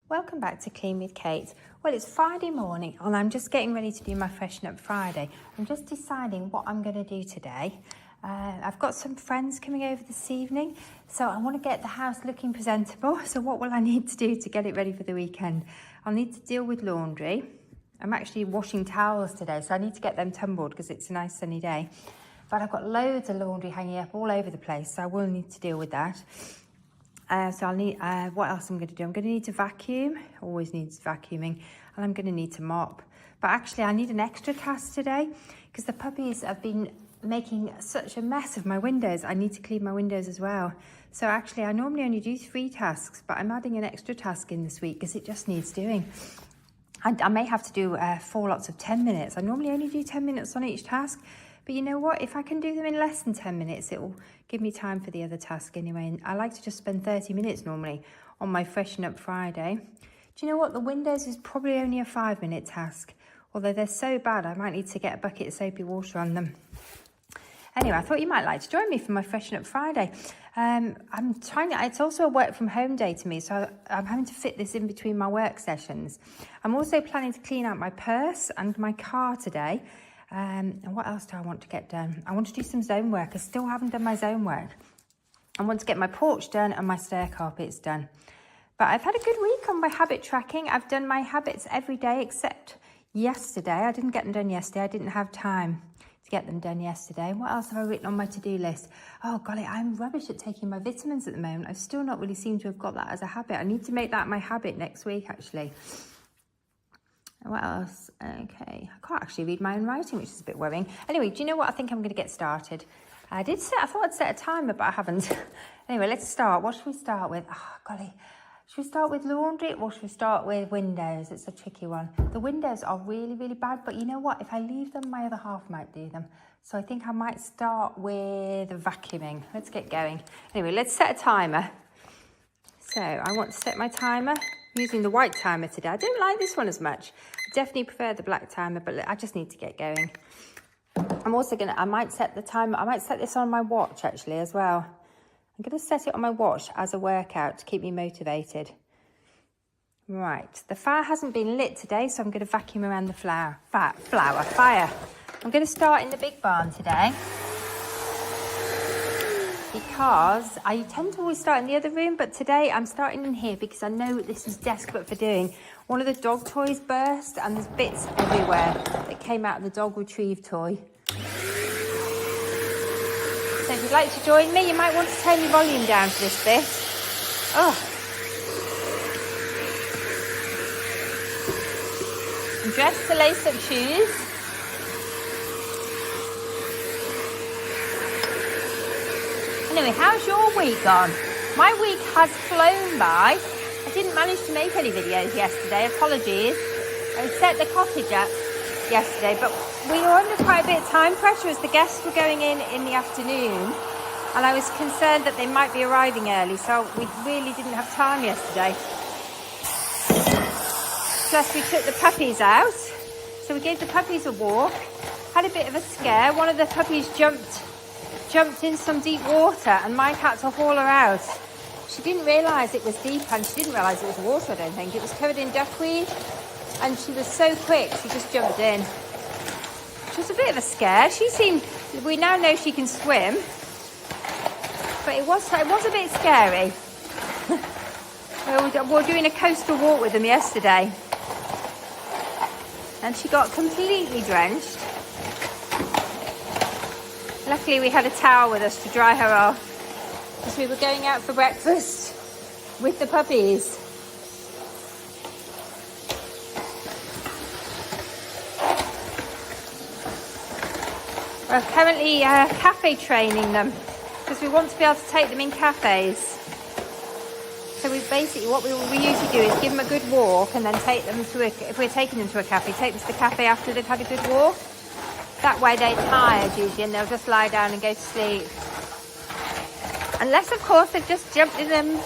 Welcome back to Clean with Kate. Well, it's Friday morning and I'm just getting ready to do my Freshen Up Friday. I'm just deciding what I'm going to do today. I've got some friends coming over this evening, so I want to get the house looking presentable. So what will I need to do to get it ready for the weekend? I'll need to deal with laundry. I'm actually washing towels today, so I need to get them tumbled because it's a nice sunny day. But I've got loads of laundry hanging up all over the place, so I will need to deal with that. So I'll need, what else I'm going to do? I'm going to need to vacuum, always needs vacuuming, and I'm going to need to mop. But actually I need an extra task today because the puppies have been making such a mess of my windows. I need to clean my windows as well. So actually I normally only do 3 tasks, but I'm adding an extra task in this week because it just needs doing. I may have to do 4 lots of 10 minutes. I normally only do 10 minutes on each task. But you know what? If I can do them in less than 10 minutes, it will give me time for the other task anyway. And I like to just spend 30 minutes normally on my Freshen Up Friday. Do you know what? The windows is probably only a 5-minute task. Although they're so bad, I might need to get a bucket of soapy water on them. Anyway, I thought you might like to join me for my Freshen Up Friday. It's also a work from home day to me, so I'm having to fit this in between my work sessions. I'm also planning to clean out my purse and my car today. And what else do I want to get done? I want to do some zone work. I still haven't done my zone work. I want to get my porch done and my stair carpets done. But I've had a good week on my habit tracking. I've done my habits every day except yesterday. I didn't get them done yesterday. I didn't have time to get them done yesterday. What else have I written on my to-do list? Oh, golly, I'm rubbish at taking my vitamins at the moment. I've still not really seemed to have got that as a habit. I need to make that my habit next week, actually. What else? Okay, I can't actually read my own writing, which is a bit worrying. Anyway, do you know what? I think I'm going to get started. I thought I'd set a timer, but I haven't. Anyway, let's start. What should we start with? Oh, golly. Should we start with laundry or should we start with windows? It's a tricky one. The windows are really, really bad, but you know what? If I leave them, my other half might do them. So I think I might start with vacuuming. Let's get going. Anyway, let's set a timer. So I want to set my timer. I'm using the white timer today. I don't like this one as much. I definitely prefer the black timer, but I just need to get going. I might set the timer. I might set this on my watch actually as well. I'm going to set it on my watch as a workout to keep me motivated. Right, the fire hasn't been lit today, so I'm going to vacuum around the fire. I'm going to start in the big barn today, because I tend to always start in the other room, but today I'm starting in here because I know this is desperate for doing. One of the dog toys burst and there's bits everywhere that came out of the dog retrieve toy. So if you'd like to join me, you might want to turn your volume down for this bit. Oh. I'm dressed to lace up shoes. Anyway, how's your week gone? My week has flown by. I didn't manage to make any videos yesterday, apologies. I set the cottage up yesterday, but we were under quite a bit of time pressure as the guests were going in the afternoon, and I was concerned that they might be arriving early, so we really didn't have time yesterday. Plus we took the puppies out, so we gave the puppies a walk, had a bit of a scare. One of the puppies jumped in some deep water and Mike had to haul her out. She didn't realise it was deep and she didn't realise it was water, I don't think. It was covered in duckweed and she was so quick, she just jumped in. She was a bit of a scare. We now know she can swim, but it was a bit scary. We were doing a coastal walk with them yesterday and she got completely drenched. Luckily we had a towel with us to dry her off because we were going out for breakfast with the puppies. We're currently cafe training them because we want to be able to take them in cafes. So we basically, what we usually do is give them a good walk and then take them if we're taking them to a cafe, take them to the cafe after they've had a good walk. That way they're tired usually and they'll just lie down and go to sleep. Unless, of course, they've just jumped in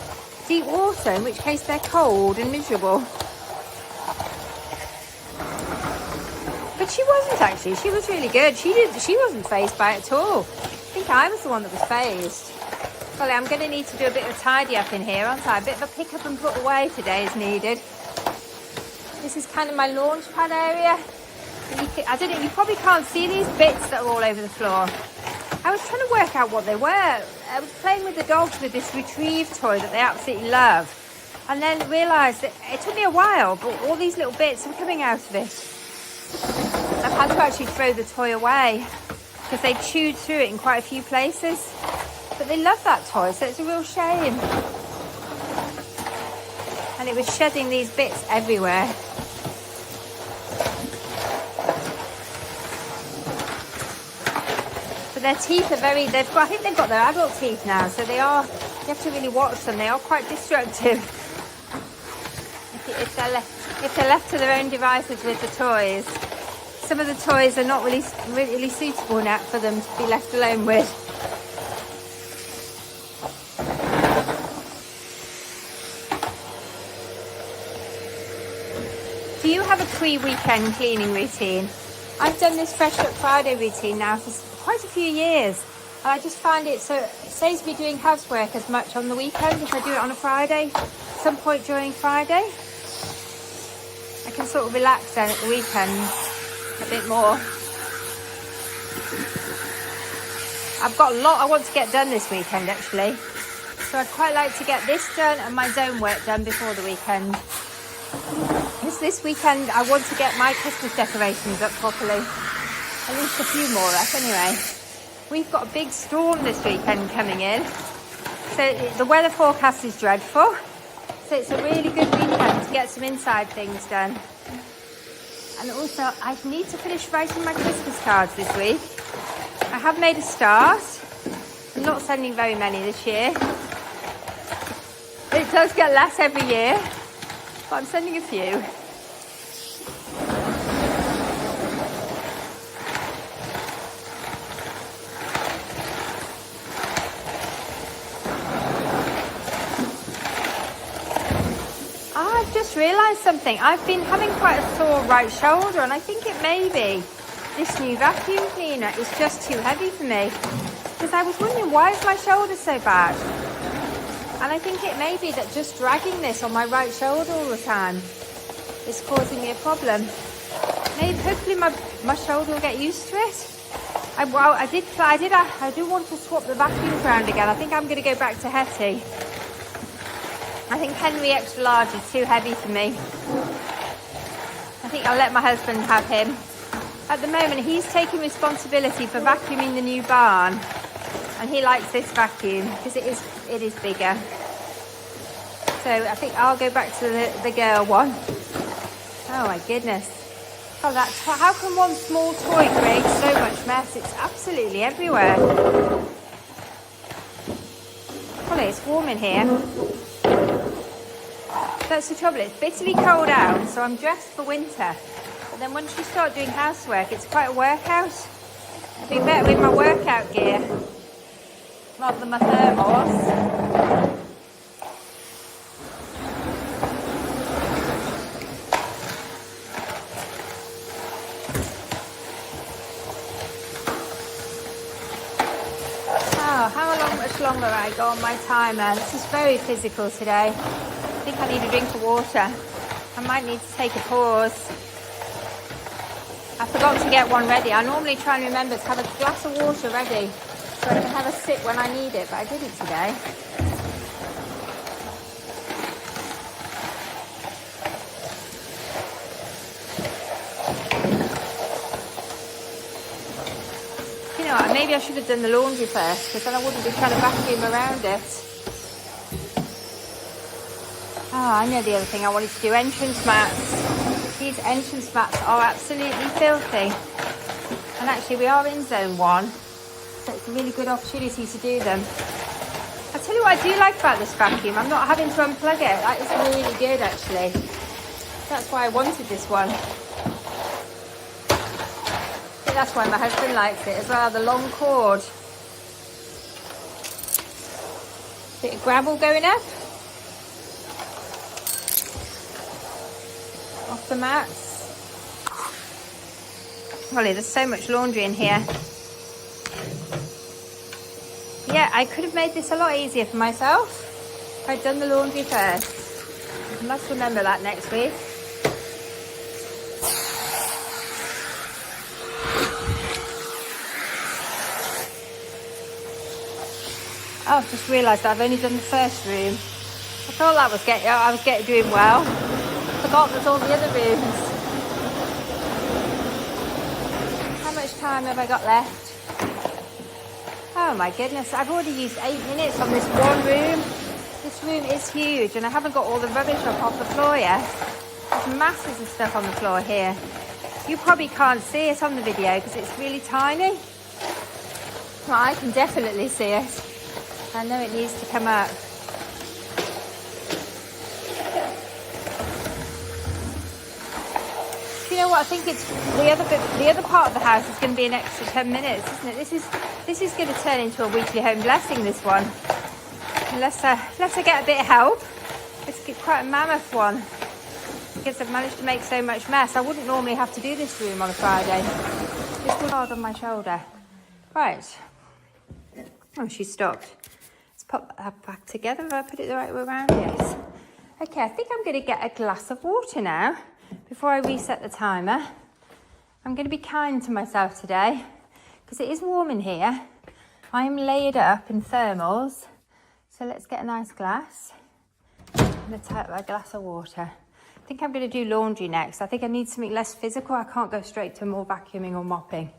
deep water, in which case they're cold and miserable. But she wasn't actually. She was really good. She wasn't fazed by it at all. I think I was the one that was fazed. Golly, I'm going to need to do a bit of tidy up in here, aren't I? A bit of a pick up and put away today is needed. This is kind of my launch pad area. I don't know, you probably can't see these bits that are all over the floor. I was trying to work out what they were. I was playing with the dogs with this retrieve toy that they absolutely love. And then realised that it took me a while, but all these little bits are coming out of it. I've had to actually throw the toy away because they chewed through it in quite a few places. But they love that toy, so it's a real shame. And it was shedding these bits everywhere. Their teeth are I think they've got their adult teeth now, so you have to really watch them. They are quite destructive if they're left to their own devices with the toys. Some of the toys are not really suitable now for them to be left alone with. Do you have a pre-weekend cleaning routine? I've done this Fresh Up Friday routine now for quite a few years, and I just find it saves me doing housework as much on the weekend. If I do it on a Friday, some point during Friday, I can sort of relax then at the weekend a bit more. I've got a lot I want to get done this weekend actually, so I'd quite like to get this done and my zone work done before the weekend. This weekend I want to get my Christmas decorations up properly. At least a few more up anyway. We've got a big storm this weekend coming in. So the weather forecast is dreadful. So it's a really good weekend to get some inside things done. And also I need to finish writing my Christmas cards this week. I have made a start. I'm not sending very many this year. It does get less every year, but I'm sending a few. Realised something. I've been having quite a sore right shoulder, and I think it may be this new vacuum cleaner is just too heavy for me, because I was wondering why is my shoulder so bad, and I think it may be that just dragging this on my right shoulder all the time is causing me a problem. Maybe hopefully my shoulder will get used to it. I do want to swap the vacuums around again. I think I'm going to go back to Hetty. I think Henry extra large is too heavy for me. I think I'll let my husband have him. At the moment, he's taking responsibility for vacuuming the new barn, and he likes this vacuum because it is bigger. So I think I'll go back to the girl one. Oh my goodness! Oh, how can one small toy create so much mess? It's absolutely everywhere. Well, it's warm in here. That's the trouble, it's bitterly cold out, so I'm dressed for winter. But then once you start doing housework, it's quite a workout. I'd be better with my workout gear rather than my thermos. Oh, how much longer I go on my timer? This is very physical today. I think I need a drink of water. I might need to take a pause. I forgot to get one ready. I normally try and remember to have a glass of water ready so I can have a sip when I need it, but I didn't today. You know what, maybe I should have done the laundry first, because then I wouldn't be trying to vacuum around it. Oh, I know the other thing I wanted to do, entrance mats. These entrance mats are absolutely filthy. And actually we are in zone 1, so it's a really good opportunity to do them. I'll tell you what I do like about this vacuum, I'm not having to unplug it. That is really good actually. That's why I wanted this one. I think that's why my husband likes it as well, the long cord. Bit of gravel going up. Off the mats. Golly, there's so much laundry in here. Yeah, I could have made this a lot easier for myself if I'd done the laundry first. I must remember that next week. Oh, I've just realised I've only done the first room. I thought that was doing well. Forgot there's all the other rooms. How much time have I got left? Oh my goodness, I've already used 8 minutes on this one room. This room is huge and I haven't got all the rubbish up off the floor yet. There's masses of stuff on the floor here. You probably can't see it on the video because it's really tiny. Well, I can definitely see it. I know it needs to come up. You know what? I think it's the other part of the house is going to be an extra 10 minutes, isn't it? This is going to turn into a weekly home blessing. This one, unless I get a bit of help. It's quite a mammoth one because I've managed to make so much mess. I wouldn't normally have to do this room on a Friday. This was hard on my shoulder. Right. Oh, she stopped. Let's pop that back together. Have I put it the right way around? Yes. Okay, I think I'm going to get a glass of water now before I reset the timer. I'm going to be kind to myself today because it is warm in here. I am laid up in thermals. So let's get a nice glass. I'm going to take a glass of water. I think I'm going to do laundry next. I think I need something less physical. I can't go straight to more vacuuming or mopping.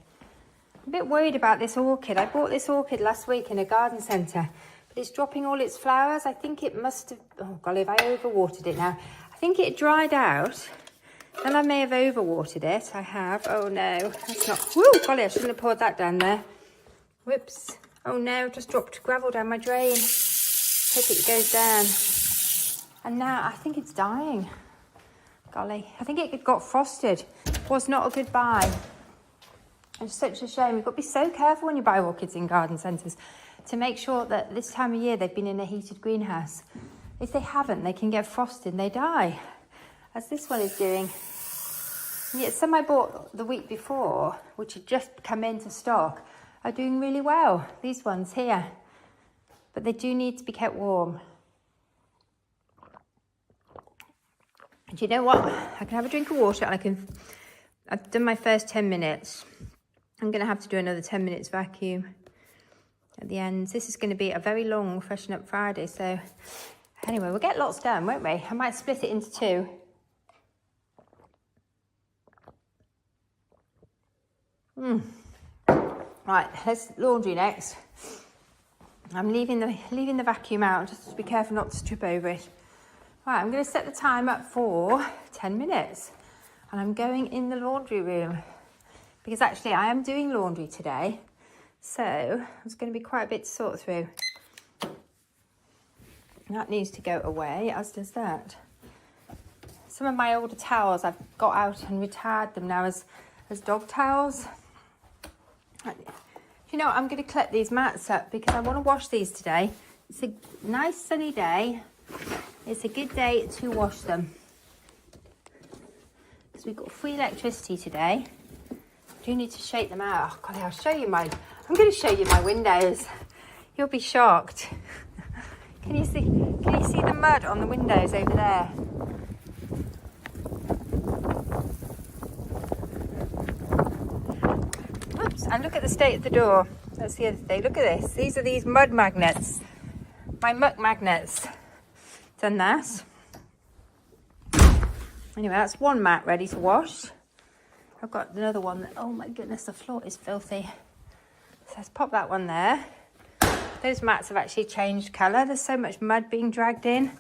I'm a bit worried about this orchid. I bought this orchid last week in a garden centre, but it's dropping all its flowers. I think it must have, oh golly, have I overwatered it now? I think it dried out, and I may have overwatered it. I have, oh no, that's not, whoo, golly, I shouldn't have poured that down there. Whoops, oh no, just dropped gravel down my drain. Hope it goes down. And now I think it's dying. Golly, I think it got frosted. Was not a good buy. It's such a shame. You've got to be so careful when you buy orchids in garden centres to make sure that this time of year they've been in a heated greenhouse. If they haven't, they can get frosted and they die, as this one is doing. And yet some I bought the week before, which had just come into stock, are doing really well. These ones here. But they do need to be kept warm. And you know what? I can have a drink of water and I've done my first 10 minutes. I'm going to have to do another 10 minutes vacuum at the end. This is going to be a very long Freshen Up Friday. So anyway, we'll get lots done, won't we? I might split it into two. Right, let's laundry next. I'm leaving the vacuum out. Just be careful not to trip over it. Right, I'm going to set the time up for 10 minutes. And I'm going in the laundry room. Because actually I am doing laundry today. So there's going to be quite a bit to sort through. That needs to go away, as does that. Some of my older towels I've got out and retired them now as dog towels. You know, I'm going to collect these mats up because I want to wash these today. It's a nice sunny day. It's a good day to wash them. Because we've got free electricity today. I do need to shake them out. Oh, God, I'm going to show you my windows. You'll be shocked. Can you see the mud on the windows over there? Oops, and look at the state of the door. That's the other thing. Look at this. These are these mud magnets. My muck magnets. Done that. Anyway, that's one mat ready to wash. I've got another one that, oh my goodness, the floor is filthy. So let's pop that one there. Those mats have actually changed colour. There's so much mud being dragged in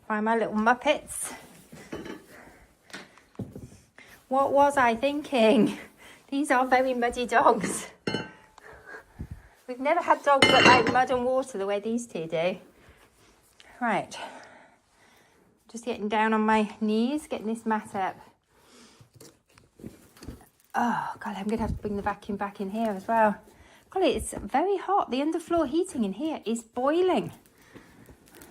by my little muppets. What was I thinking? These are very muddy dogs. We've never had dogs that like mud and water the way these two do. Right. Just getting down on my knees, getting this mat up. Oh, God, I'm going to have to bring the vacuum back in here as well. God, it's very hot. The underfloor heating in here is boiling.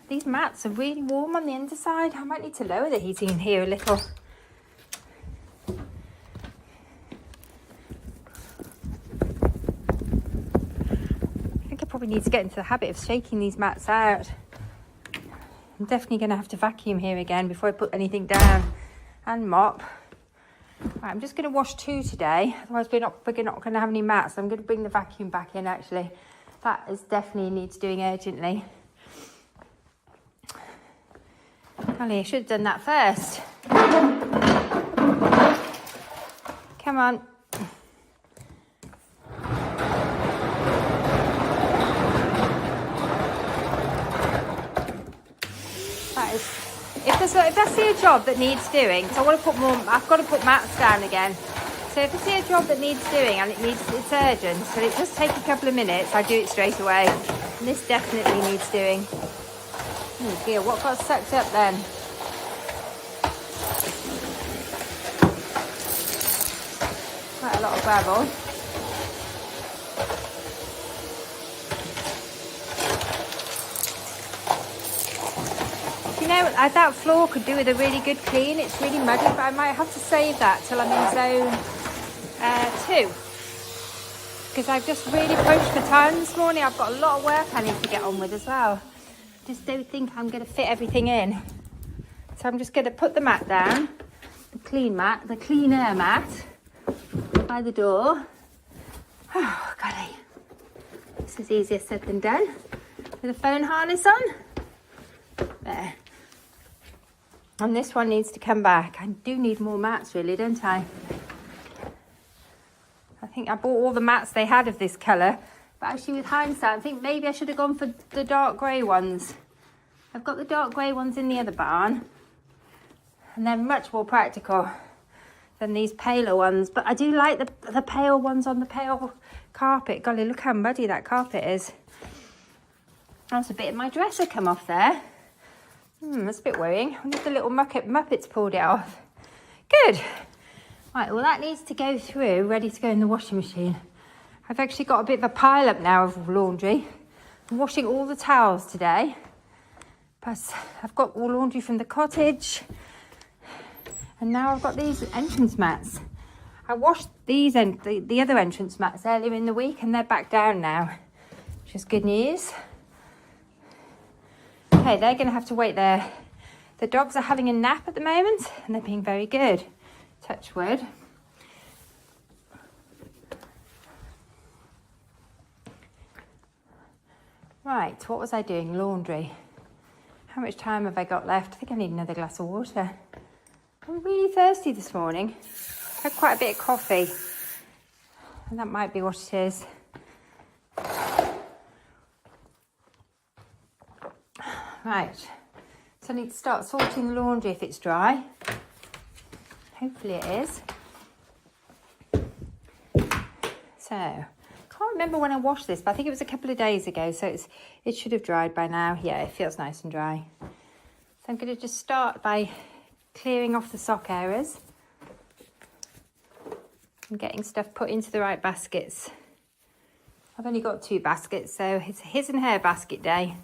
These mats are really warm on the underside. I might need to lower the heating in here a little. I think I probably need to get into the habit of shaking these mats out. I'm definitely going to have to vacuum here again before I put anything down, and mop. Right, I'm just going to wash 2 today, otherwise we're not going to have any mats. I'm going to bring the vacuum back in actually. That is definitely needs doing urgently. Golly, I should have done that first. Come on. That is, if I see a job that needs doing, so I've got to put mats down again. So if I see a job that needs doing and it's urgent, so it just take a couple of minutes, I do it straight away. And this definitely needs doing. Oh dear, what got sucked up then? Quite a lot of gravel. You know, that floor could do with a really good clean. It's really muddy, but I might have to save that till I'm in zone 2. Because I've just really pushed for time this morning. I've got a lot of work I need to get on with as well. Just don't think I'm going to fit everything in. So I'm just going to put the mat down, the clean mat, the clean air mat by the door. Oh, golly. This is easier said than done. With a phone harness on. There. And this one needs to come back. I do need more mats really, don't I? I think I bought all the mats they had of this colour. But actually with hindsight, I think maybe I should have gone for the dark grey ones. I've got the dark grey ones in the other barn. And they're much more practical than these paler ones. But I do like the pale ones on the pale carpet. Golly, look how muddy that carpet is. That's a bit of my dresser come off there. That's a bit worrying. I wonder if the little Muppets pulled it off. Good. Right, well that needs to go through, ready to go in the washing machine. I've actually got a bit of a pile up now of laundry. I'm washing all the towels today. Plus, I've got all laundry from the cottage. And now I've got these entrance mats. I washed these and the other entrance mats earlier in the week and they're back down now, which is good news. Okay, they're going to have to wait there. The dogs are having a nap at the moment and they're being very good. Touch wood. Right, what was I doing? Laundry. How much time have I got left? I think I need another glass of water. I'm really thirsty this morning. I had quite a bit of coffee. And that might be what it is. Right. So I need to start sorting the laundry if it's dry. Hopefully it is. So, can't remember when I washed this, but I think it was a couple of days ago, so it should have dried by now. Yeah, it feels nice and dry. So I'm going to just start by clearing off the sock areas and getting stuff put into the right baskets. I've only got 2 baskets, so it's his and her basket day.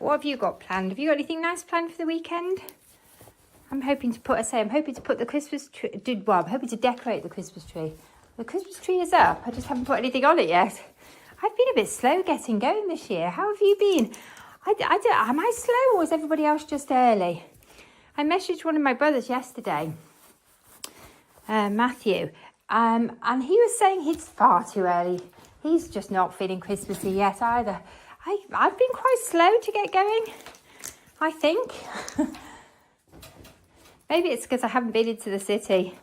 What have you got planned? Have you got anything nice planned for the weekend? I'm hoping to put the Christmas tree. I'm hoping to decorate the Christmas tree. The Christmas tree is up. I just haven't put anything on it yet. I've been a bit slow getting going this year. How have you been? Am I slow or is everybody else just early? I messaged one of my brothers yesterday, Matthew, and he was saying he's far too early. He's just not feeling Christmassy yet either. I've been quite slow to get going, I think. Maybe it's because I haven't been into the city.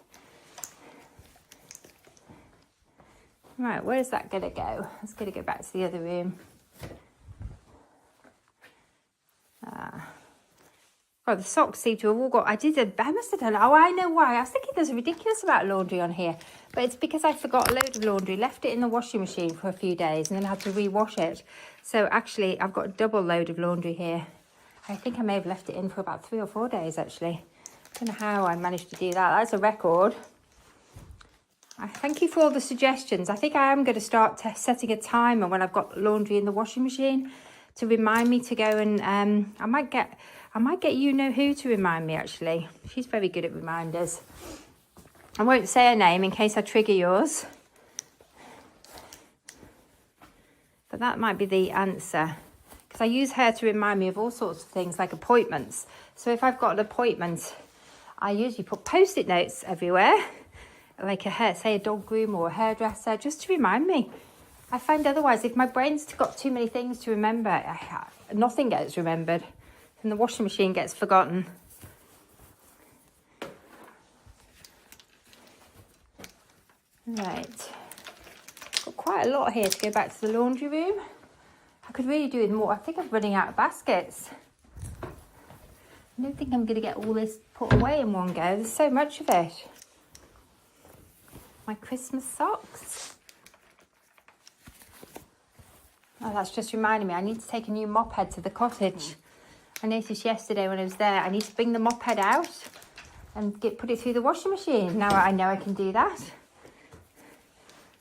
Right, where's that going to go? It's going to go back to the other room. Oh, the socks seem to have all got... I must have done... Oh, I know why. I was thinking there's a ridiculous amount of laundry on here. But it's because I forgot a load of laundry, left it in the washing machine for a few days, and then I had to rewash it. So actually, I've got a double load of laundry here. I think I may have left it in for about 3 or 4 days, actually. I don't know how I managed to do that. That's a record. I thank you for all the suggestions. I think I am going to start setting a timer when I've got laundry in the washing machine, to remind me to go and I might get you know who to remind me, actually. She's very good at reminders. I won't say her name in case I trigger yours. But that might be the answer. Because I use her to remind me of all sorts of things, like appointments. So if I've got an appointment, I usually put post-it notes everywhere. Like say a dog groomer or a hairdresser, just to remind me. I find otherwise, if my brain's got too many things to remember, nothing gets remembered. And the washing machine gets forgotten. Right. Got quite a lot here to go back to the laundry room. I could really do with more. I think I'm running out of baskets. I don't think I'm going to get all this put away in one go. There's so much of it. My Christmas socks. Oh, that's just reminding me. I need to take a new mop head to the cottage. I noticed yesterday when I was there, I need to bring the mop head out and put it through the washing machine. Now I know I can do that.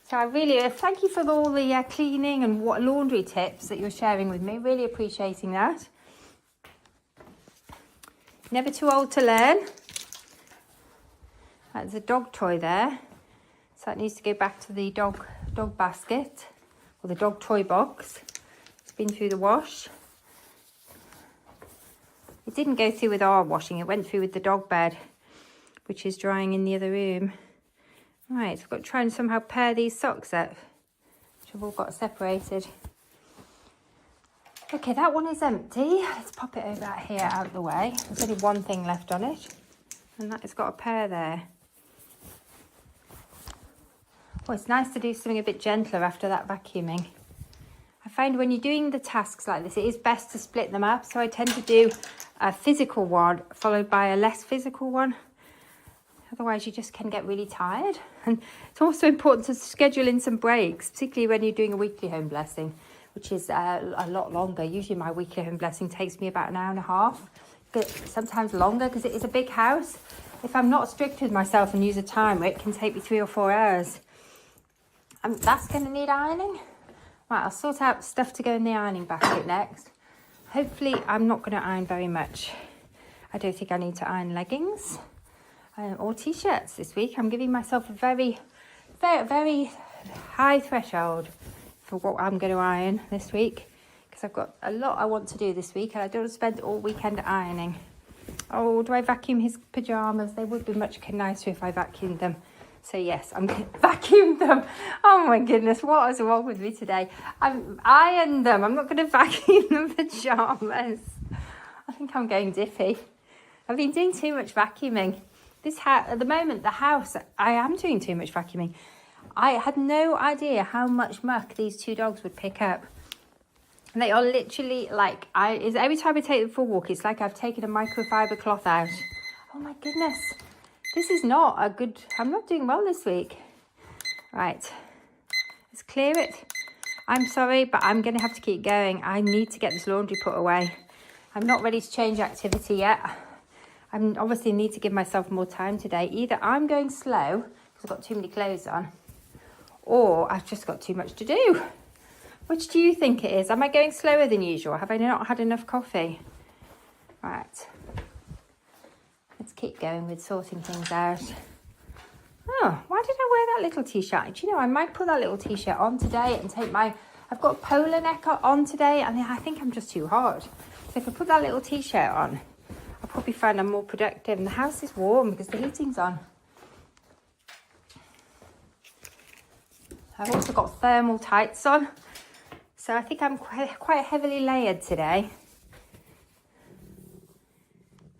So I really thank you for all the cleaning and laundry tips that you're sharing with me. Really appreciating that. Never too old to learn. There's a dog toy there. So that needs to go back to the dog basket or the dog toy box. It's been through the wash. It didn't go through with our washing. It went through with the dog bed, which is drying in the other room. Right, I've got to try and somehow pair these socks up, which have all got separated. Okay, that one is empty. Let's pop it over here out of the way. There's only one thing left on it, and that has got a pair there. Oh, it's nice to do something a bit gentler after that vacuuming. I find when you're doing the tasks like this, it is best to split them up. So I tend to do a physical one followed by a less physical one. Otherwise, you just can get really tired. And it's also important to schedule in some breaks, particularly when you're doing a weekly home blessing, which is a lot longer. Usually my weekly home blessing takes me about an hour and a half, sometimes longer because it is a big house. If I'm not strict with myself and use a timer, it can take me 3 or 4 hours. That's going to need ironing. Right, I'll sort out stuff to go in the ironing basket next. Hopefully, I'm not going to iron very much. I don't think I need to iron leggings or t-shirts this week. I'm giving myself a very, very, very high threshold for what I'm going to iron this week, because I've got a lot I want to do this week and I don't want to spend all weekend ironing. Oh, do I vacuum his pyjamas? They would be much nicer if I vacuumed them. So yes, I'm going to vacuum them. Oh my goodness, what is wrong with me today? I've ironed them. I'm not going to vacuum the pyjamas. I think I'm going diffy. I've been doing too much vacuuming. At the moment, the house, I am doing too much vacuuming. I had no idea how much muck these 2 dogs would pick up. And they are literally like, every time I take them for a walk, it's like I've taken a microfiber cloth out. Oh my goodness. This is not a good, I'm not doing well this week. Right, let's clear it. I'm sorry, but I'm going to have to keep going. I need to get this laundry put away. I'm not ready to change activity yet. I obviously need to give myself more time today. Either I'm going slow because I've got too many clothes on, or I've just got too much to do. Which do you think it is? Am I going slower than usual? Have I not had enough coffee? Right. Let's keep going with sorting things out. Oh, why did I wear that little t-shirt? Do you know, I might put that little t-shirt on today and take I've got a polar neck on today, and I think I'm just too hot. So if I put that little t-shirt on, I'll probably find I'm more productive. And the house is warm because the heating's on. I've also got thermal tights on. So I think I'm quite heavily layered today.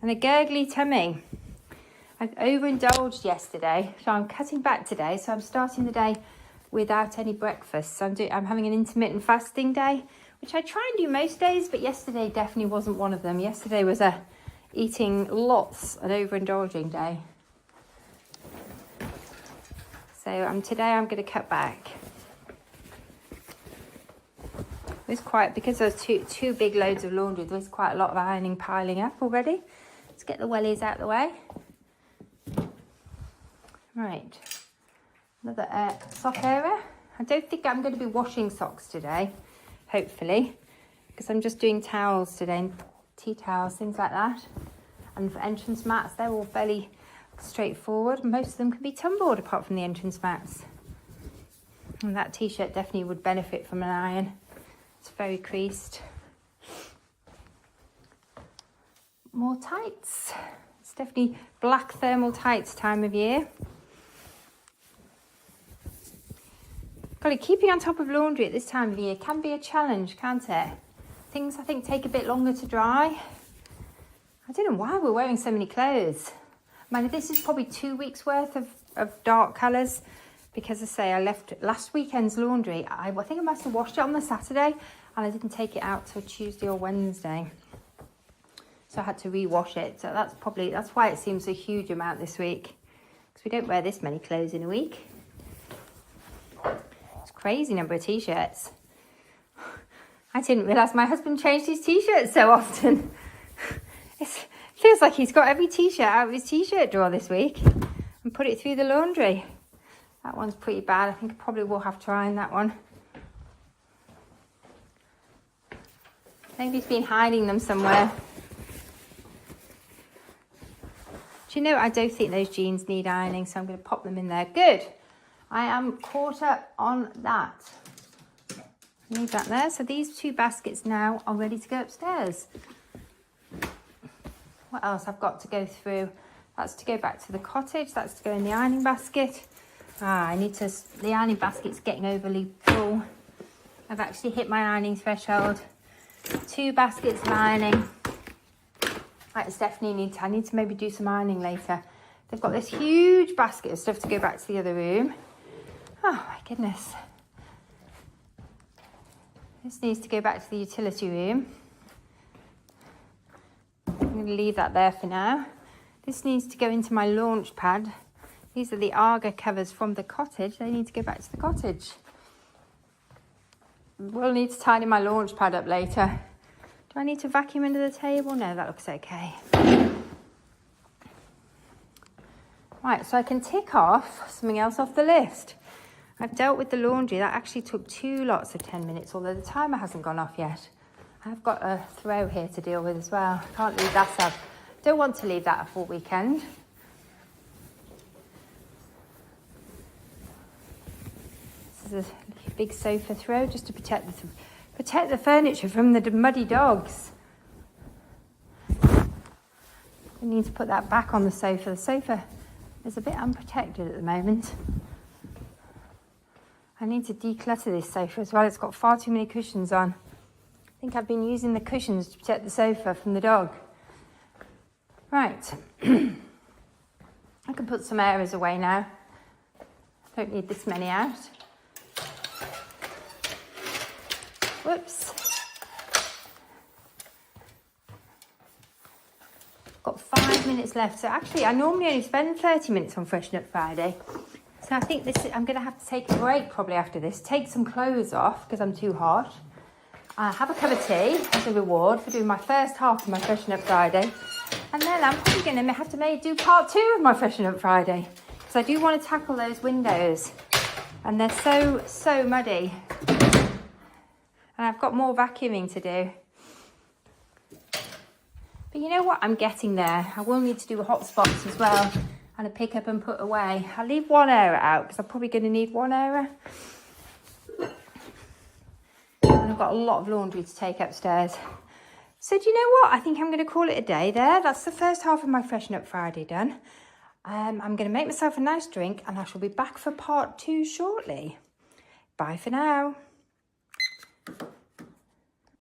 And a gurgly tummy. I overindulged yesterday, so I'm cutting back today. So I'm starting the day without any breakfast. So I'm having an intermittent fasting day, which I try and do most days, but yesterday definitely wasn't one of them. Yesterday was a eating lots and overindulging day. So today I'm going to cut back. There's because there's two big loads of laundry, there's quite a lot of ironing piling up already. Let's get the wellies out of the way. Right, another sock area. I don't think I'm going to be washing socks today, hopefully, because I'm just doing towels today, tea towels, things like that. And for entrance mats, they're all fairly straightforward. Most of them can be tumbled apart from the entrance mats. And that t-shirt definitely would benefit from an iron. It's very creased. More tights. It's definitely black thermal tights time of year. Golly, keeping on top of laundry at this time of year can be a challenge, can't it? Things, I think, take a bit longer to dry. I don't know why we're wearing so many clothes. I mean, this is probably 2 weeks worth of dark colours, because I say I left last weekend's laundry. I think I must have washed it on the Saturday and I didn't take it out till Tuesday or Wednesday. So I had to rewash it. So that's why it seems a huge amount this week, because we don't wear this many clothes in a week. It's a crazy number of t-shirts. I didn't realise my husband changed his t-shirts so often. It feels like he's got every t-shirt out of his t-shirt drawer this week and put it through the laundry. That one's pretty bad. I think I probably will have to iron that one. Maybe he's been hiding them somewhere. Do you know, I don't think those jeans need ironing, so I'm going to pop them in there. Good. I am caught up on that. Leave that there. So these 2 baskets now are ready to go upstairs. What else I've got to go through? That's to go back to the cottage. That's to go in the ironing basket. The ironing basket's getting overly full. I've actually hit my ironing threshold. 2 baskets of ironing. I need to maybe do some ironing later. They've got this huge basket of stuff to go back to the other room. Oh my goodness. This needs to go back to the utility room. I'm going to leave that there for now. This needs to go into my launch pad. These are the Arga covers from the cottage. They need to go back to the cottage. We'll need to tidy my launch pad up later. Do I need to vacuum under the table? No, that looks okay. Right, so I can tick off something else off the list. I've dealt with the laundry. That actually took 2 lots of 10 minutes, although the timer hasn't gone off yet. I've got a throw here to deal with as well. Can't leave that up. Don't want to leave that a full weekend. This is a big sofa throw just to protect the furniture from the muddy dogs. I need to put that back on the sofa. The sofa is a bit unprotected at the moment. I need to declutter this sofa as well. It's got far too many cushions on. I think I've been using the cushions to protect the sofa from the dog. Right. I can put some areas away now. Don't need this many out. Whoops. Got 5 minutes left. So actually, I normally only spend 30 minutes on Freshen Up Friday. So I think I'm going to have to take a break probably after this. Take some clothes off because I'm too hot. Have a cup of tea as a reward for doing my first half of my Freshen Up Friday. And then I'm probably going to have to maybe do part 2 of my Freshen Up Friday. Because I do want to tackle those windows. And they're so muddy. And I've got more vacuuming to do. But you know what? I'm getting there. I will need to do hot spots as well. And a pick up and put away. I'll leave one area out because I'm probably going to need one area. And I've got a lot of laundry to take upstairs. So do you know what? I think I'm going to call it a day there. That's the first half of my Freshen Up Friday done. I'm going to make myself a nice drink and I shall be back for part 2 shortly. Bye for now.